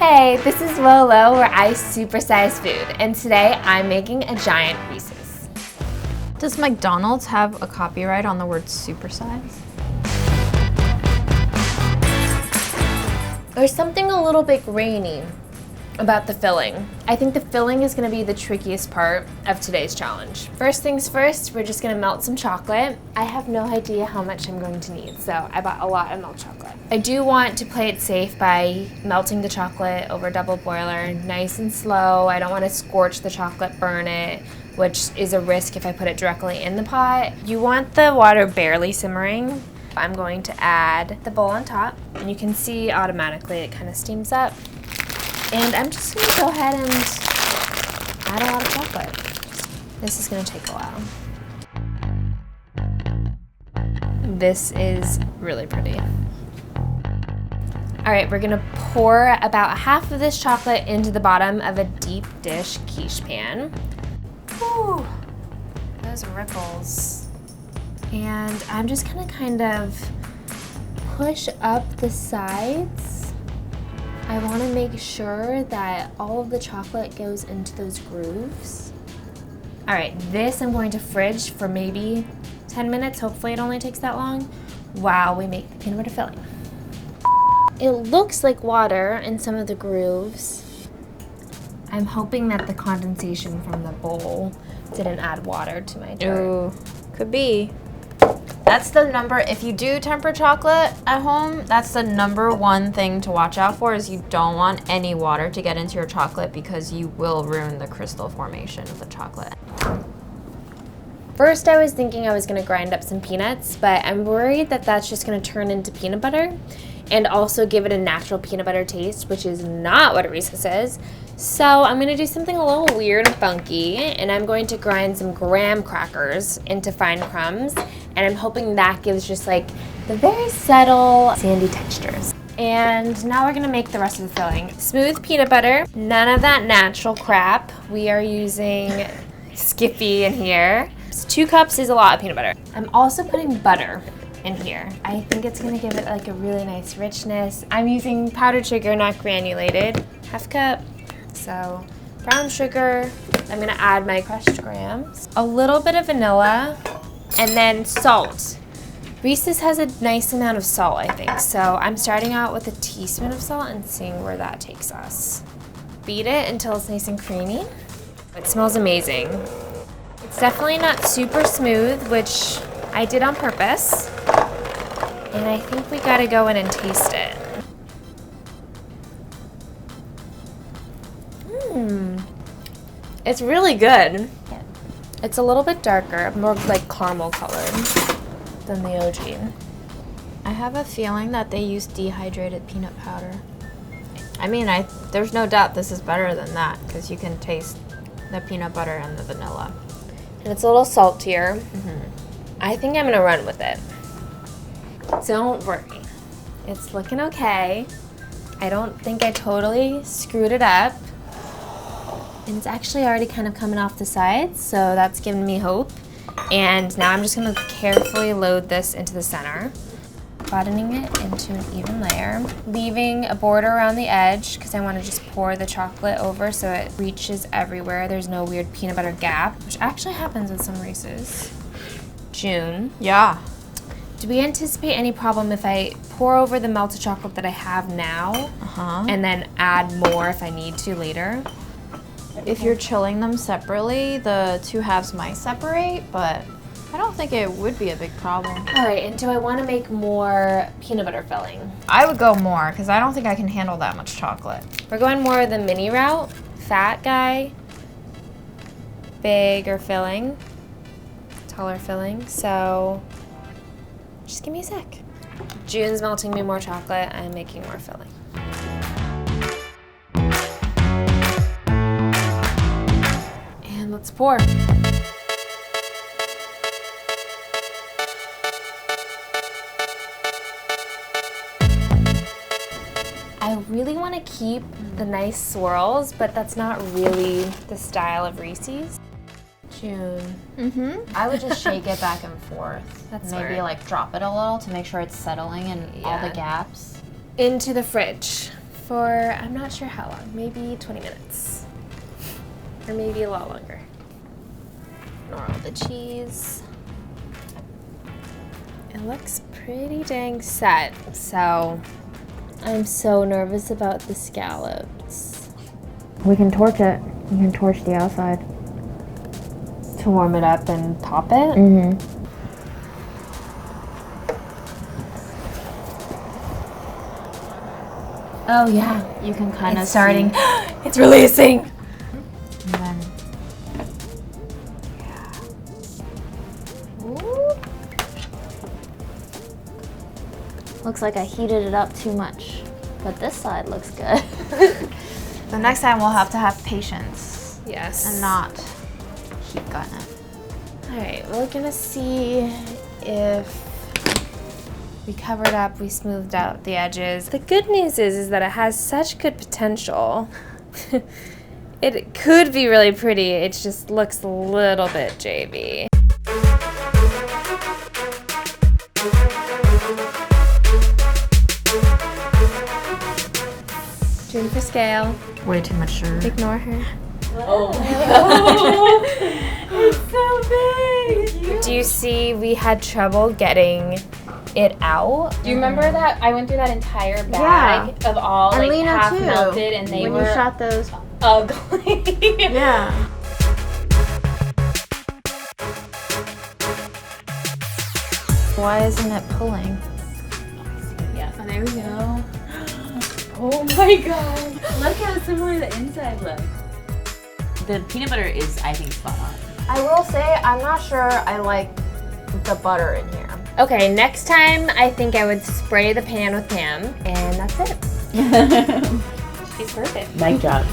Hey, this is Lolo, where I supersize food, and today I'm making a giant Reese's. Does McDonald's have a copyright on the word supersize? There's something a little bit grainy about the filling. I think the filling is going to be the trickiest part of today's challenge. First things first, we're just going to melt some chocolate. I have no idea how much I'm going to need, so I bought a lot of milk chocolate. I do want to play it safe by melting the chocolate over a double boiler, nice and slow. I don't want to scorch the chocolate, burn it, which is a risk if I put it directly in the pot. You want the water barely simmering. I'm going to add the bowl on top, and you can see automatically it kind of steams up. And I'm just going to go ahead and add a lot of chocolate. This is going to take a while. This is really pretty. All right, we're going to pour about half of this chocolate into the bottom of a deep dish quiche pan. Whew, those ripples. And I'm just going to kind of push up the sides. I want to make sure that all of the chocolate goes into those grooves. All right, this I'm going to fridge for maybe 10 minutes. Hopefully it only takes that long while we make the peanut butter filling. It looks like water in some of the grooves. I'm hoping that the condensation from the bowl didn't add water to my tart. Ooh, could be. That's the number, if you do temper chocolate at home, that's the number one thing to watch out for, is you don't want any water to get into your chocolate because you will ruin the crystal formation of the chocolate. First, I was thinking I was going to grind up some peanuts, but I'm worried that that's just going to turn into peanut butter and also give it a natural peanut butter taste, which is not what a Reese's is. So I'm going to do something a little weird and funky, and I'm going to grind some graham crackers into fine crumbs, and I'm hoping that gives just like the very subtle sandy textures. And now we're going to make the rest of the filling. Smooth peanut butter, none of that natural crap. We are using Skippy in here. So 2 cups is a lot of peanut butter. I'm also putting butter in here. I think it's going to give it like a really nice richness. I'm using powdered sugar, not granulated. Half cup. So brown sugar, I'm gonna add my crushed grahams, a little bit of vanilla, and then salt. Reese's has a nice amount of salt, I think, so I'm starting out with a teaspoon of salt and seeing where that takes us. Beat it until it's nice and creamy. It smells amazing. It's definitely not super smooth, which I did on purpose, and I think we gotta go in and taste it. It's really good. It's a little bit darker, more like caramel colored than the OG. I have a feeling that they use dehydrated peanut powder. I mean, there's no doubt this is better than that because you can taste the peanut butter and the vanilla. And it's a little saltier. I think I'm gonna run with it. Don't worry, it's looking okay. I don't think I totally screwed it up. And it's actually already kind of coming off the sides, so that's giving me hope. And now I'm just gonna carefully load this into the center, buttoning it into an even layer, leaving a border around the edge because I want to just pour the chocolate over so it reaches everywhere. There's no weird peanut butter gap, which actually happens with some Reese's. June. Yeah. Do we anticipate any problem if I pour over the melted chocolate that I have now and then add more if I need to later? If you're chilling them separately, the 2 halves might separate, but I don't think it would be a big problem. All right, and do I want to make more peanut butter filling? I would go more, because I don't think I can handle that much chocolate. We're going more of the mini route. Fat guy, bigger filling, taller filling. So just give me a sec. June's melting me more chocolate. I'm making more filling. Let's pour. I really want to keep the nice swirls, but that's not really the style of Reese's. June. I would just shake it back and forth. That's maybe smart. like drop it a little to make sure it's settling in all the gaps. Into the fridge for, I'm not sure how long, maybe 20 minutes. Or maybe a lot longer. Ignore all the cheese. It looks pretty dang set, so I'm so nervous about the scallops. We can torch it. You can torch the outside. To warm it up and pop it? Mm-hmm. Oh yeah. You can kind of It's starting. It's releasing. And then, looks like I heated it up too much, but this side looks good. The next time we'll have to have patience Yes. and not heat gun it. Alright, we're gonna see if we covered up, we smoothed out the edges. The good news is that it has such good potential. It could be really pretty, it just looks a little bit JV. Tune for scale. Way too much sugar. Ignore her. Oh. It's so big. Do you see we had trouble getting it out? Do you remember that? I went through that entire bag of all And like Lena half too. melted and they when were you shot those. ugly. Yeah. Why isn't it pulling? Yeah. Oh, there we go. Oh my god. Look how similar the inside looks. The peanut butter is, I think, spot on. I will say, I'm not sure I like the butter in here. Okay, next time I think I would spray the pan with Pam and that's it. She's perfect. Mic drop.